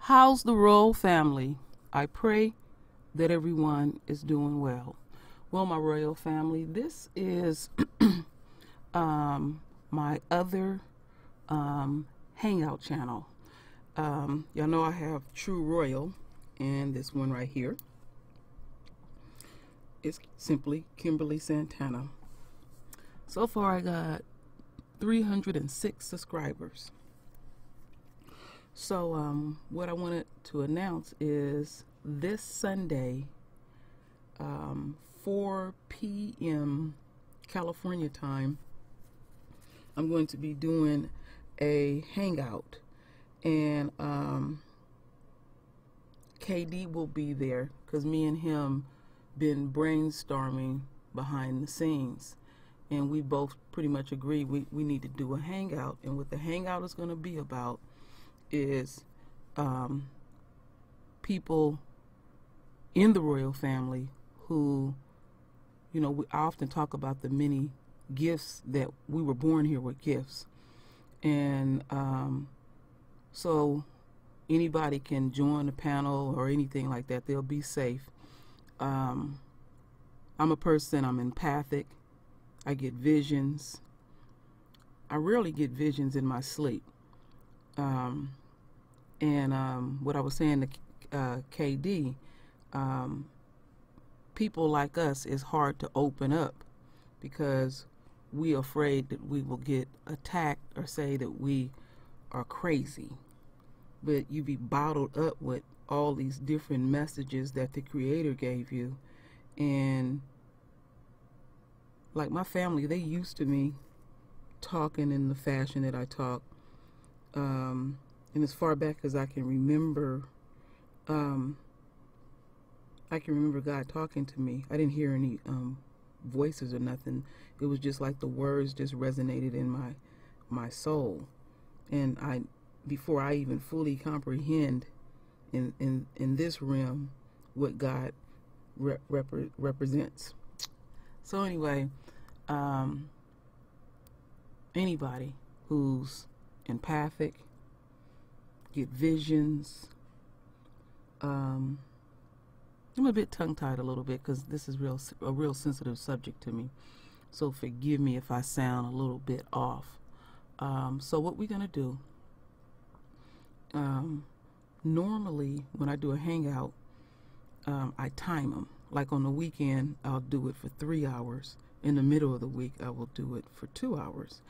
How's the royal family? I pray that everyone is doing well. Well, my royal family, this is my other Hangout channel. Y'all know I have True Royal, and this one right here is simply Kimberly Santana. So far, I got 306 subscribers. So what I wanted to announce is this Sunday, 4 p.m. California time, I'm going to be doing a hangout, and KD will be there because me and him been brainstorming behind the scenes, and we both pretty much agree we need to do a hangout. And what the hangout is going to be about is people in the royal family who, you know, I often talk about the many gifts that we were born here with gifts, and so anybody can join the panel or anything like that. They'll be safe. I'm a person, I'm empathic. I get visions. I rarely get visions in my sleep. What I was saying to KD, people like us, is hard to open up because we're afraid that we will get attacked or say that we are crazy. But you be bottled up with all these different messages that the Creator gave you. And like my family, they used to me talking in the fashion that I talk. And as far back as I can remember God talking to me. I didn't hear any voices or nothing. It was just like the words just resonated in my soul. And before I even fully comprehend in this realm what God represents. So anyway, anybody who's empathic, get visions. I'm a bit tongue-tied a little bit because this is a real sensitive subject to me. So forgive me if I sound a little bit off. So what we're gonna do? Normally, when I do a hangout, I time them. Like on the weekend, I'll do it for 3 hours. In the middle of the week, I will do it for 2 hours.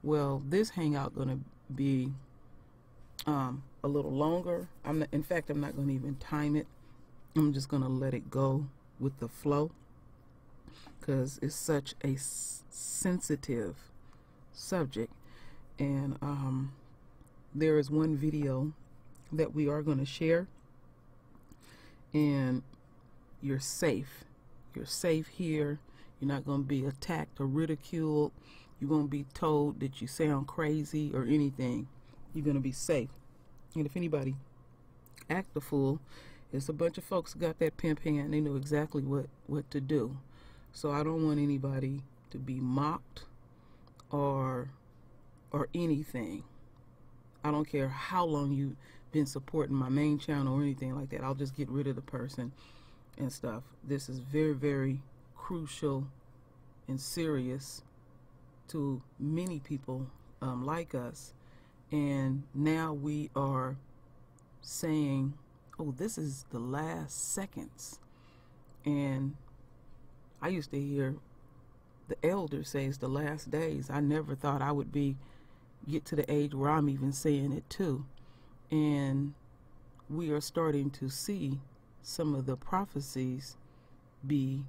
Well, this hangout gonna be a little longer. In fact, I'm not going to even time it. I'm just going to let it go with the flow because it's such a sensitive subject. And there is one video that we are going to share, and you're safe. You're safe here. You're not going to be attacked or ridiculed. You won't be told that you sound crazy or anything. You're going to be safe. And if anybody act a fool, it's a bunch of folks got that pimp hand. They know exactly what to do. So I don't want anybody to be mocked or anything. I don't care how long you've been supporting my main channel or anything like that. I'll just get rid of the person and stuff. This is very, very crucial and serious to many people like us. And now we are saying, oh, this is the last seconds. And I used to hear the elders say it's the last days. I never thought I would get to the age where I'm even saying it too. And we are starting to see some of the prophecies be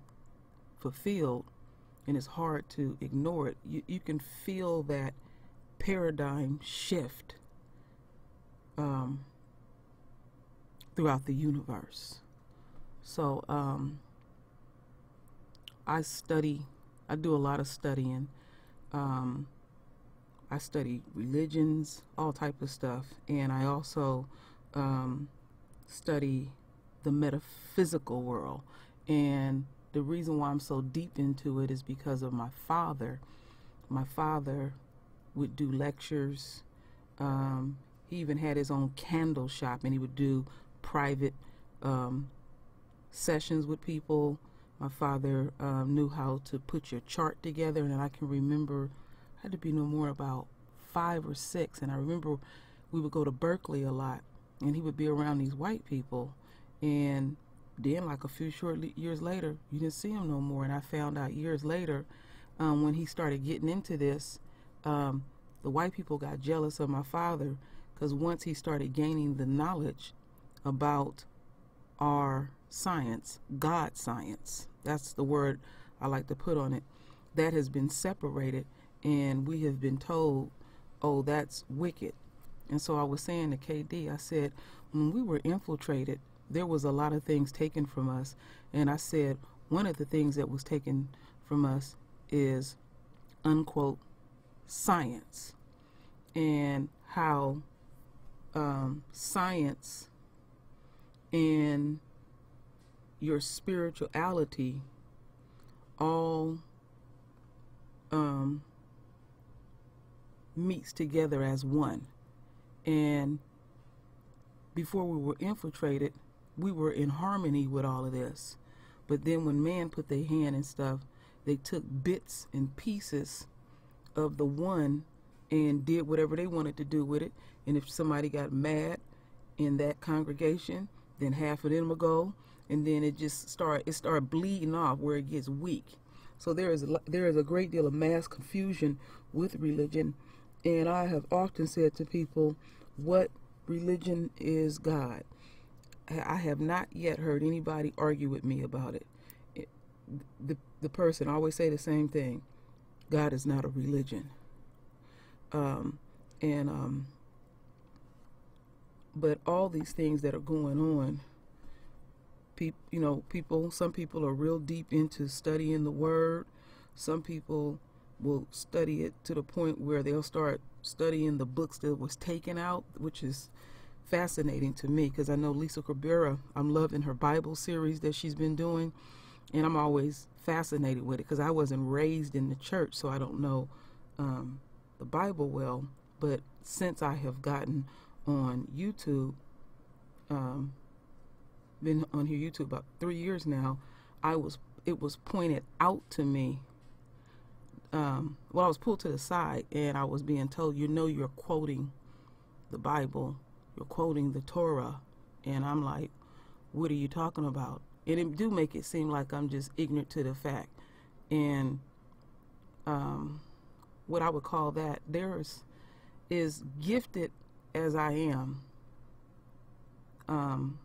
fulfilled, and it's hard to ignore it. You can feel that paradigm shift throughout the universe. So I do a lot of studying. I study religions, all type of stuff, and I also study the metaphysical world. And the reason why I'm so deep into it is because of my father. My father would do lectures. He even had his own candle shop, and he would do private sessions with people. My father knew how to put your chart together, and I can remember, I had to be no more about 5 or 6, and I remember we would go to Berkeley a lot, and he would be around these white people, and then like a few short years later, you didn't see him no more. And I found out years later, when he started getting into this, the white people got jealous of my father, because once he started gaining the knowledge about our science, God science, that's the word I like to put on it, that has been separated, and we have been told, oh, that's wicked. And so I was saying to KD, I said, when we were infiltrated, there was a lot of things taken from us. And I said, one of the things that was taken from us is, unquote, science. And how science and your spirituality all meets together as one. And before we were infiltrated, we were in harmony with all of this. But then when man put their hand and stuff, they took bits and pieces of the one and did whatever they wanted to do with it. And if somebody got mad in that congregation, then half of them will go, and then it started bleeding off where it gets weak. So there is a great deal of mass confusion with religion. And I have often said to people, what religion is God? I have not yet heard anybody argue with me about it. The person always say the same thing: God is not a religion. But all these things that are going on, some people are real deep into studying the Word. Some people will study it to the point where they'll start studying the books that was taken out, which is fascinating to me, because I know Lisa Cabrera, I'm loving her Bible series that she's been doing, and I'm always fascinated with it because I wasn't raised in the church, so I don't know the Bible well. But since I have gotten on YouTube, been on here YouTube about 3 years now, it was pointed out to me. I was pulled to the side, and I was being told, you're quoting the Bible, you're quoting the Torah. And I'm like, what are you talking about? And it do make it seem like I'm just ignorant to the fact. And what I would call that, is gifted as I am. And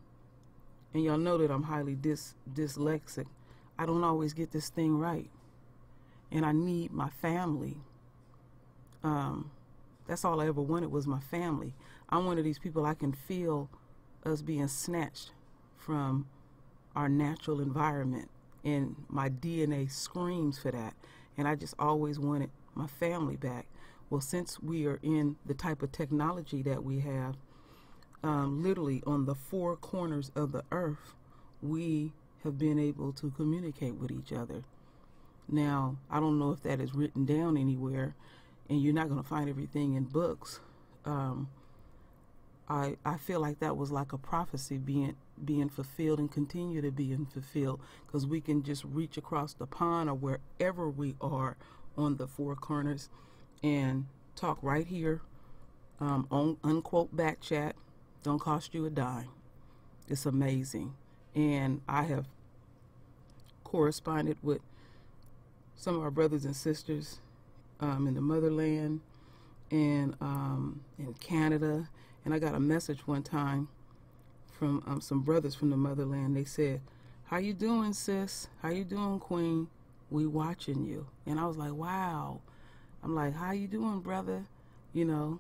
y'all know that I'm highly dyslexic. I don't always get this thing right. And I need my family. That's all I ever wanted, was my family. I'm one of these people, I can feel us being snatched from our natural environment, and my DNA screams for that. And I just always wanted my family back. Well, since we are in the type of technology that we have, literally on the 4 corners of the earth, we have been able to communicate with each other. Now, I don't know if that is written down anywhere, and you're not going to find everything in books. I feel like that was like a prophecy being fulfilled and continue to be fulfilled, because we can just reach across the pond or wherever we are on the 4 corners and talk right here on unquote back chat. Don't cost you a dime. It's amazing. And I have corresponded with some of our brothers and sisters in the motherland and in Canada. And I got a message one time from some brothers from the motherland. They said, "How you doing, sis? How you doing, queen? We watching you." And I was like, wow. I'm like, how you doing, brother? How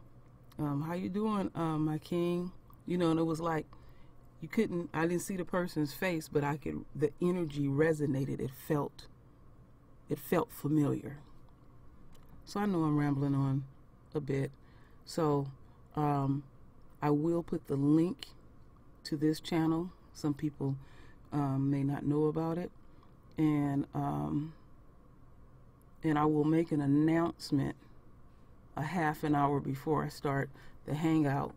you doing, my king? And it was like, I didn't see the person's face, but the energy resonated. It felt familiar. So I know I'm rambling on a bit. So I will put the link to this channel. Some people may not know about it. And I will make an announcement a half an hour before I start the Hangout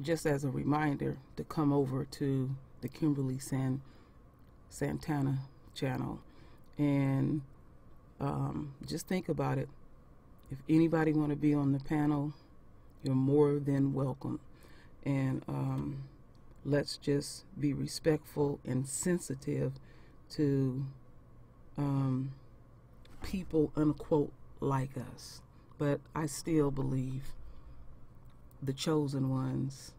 just as a reminder to come over to the Kimberly Santana channel and just think about it. If anybody want to be on the panel, you're more than welcome. And let's just be respectful and sensitive to people, unquote, like us. But I still believe the chosen ones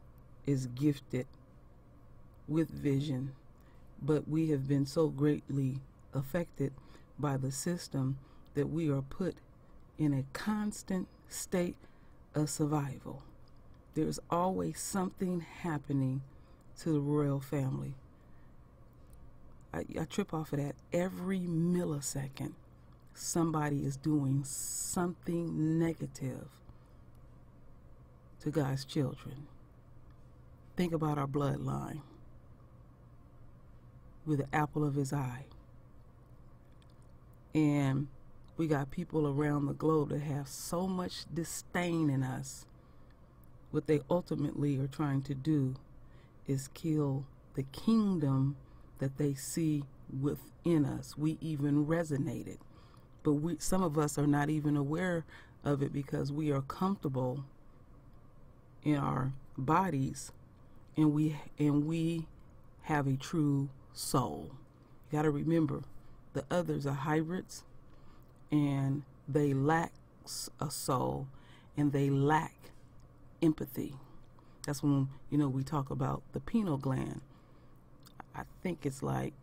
is gifted with vision, but we have been so greatly affected by the system that we are put in a constant state of survival. There's always something happening to the royal family. I trip off of that. Every millisecond, somebody is doing something negative to God's children. Think about our bloodline. We're the apple of his eye. And we got people around the globe that have so much disdain in us. What they ultimately are trying to do is kill the kingdom that they see within us. We even resonated. But some of us are not even aware of it because we are comfortable in our bodies, and we have a true soul. You got to remember, the others are hybrids, and they lack a soul, and they lack empathy. That's when, we talk about the pineal gland. I think it's like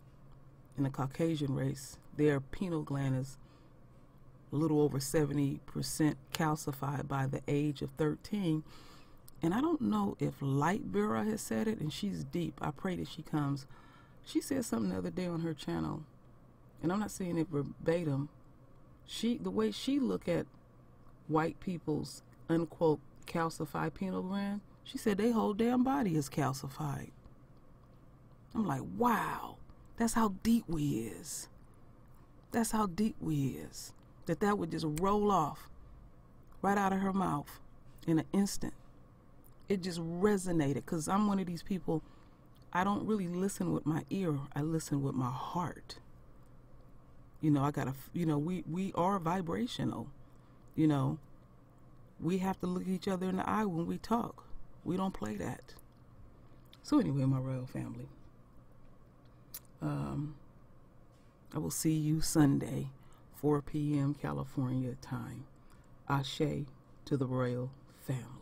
in the Caucasian race, their pineal gland is a little over 70% calcified by the age of 13. And I don't know if Lightbearer has said it, and she's deep. I pray that she comes. She said something the other day on her channel, and I'm not saying it verbatim. The way she look at white people's, unquote, calcified pineal gland, she said their whole damn body is calcified. I'm like, wow, that's how deep we is. That's how deep we is. That would just roll off right out of her mouth in an instant. It just resonated, because I'm one of these people, I don't really listen with my ear, I listen with my heart. I gotta, we are vibrational. We have to look each other in the eye when we talk. We don't play that. So anyway, my royal family, I will see you Sunday, 4 p.m. California time. Ashe to the royal family.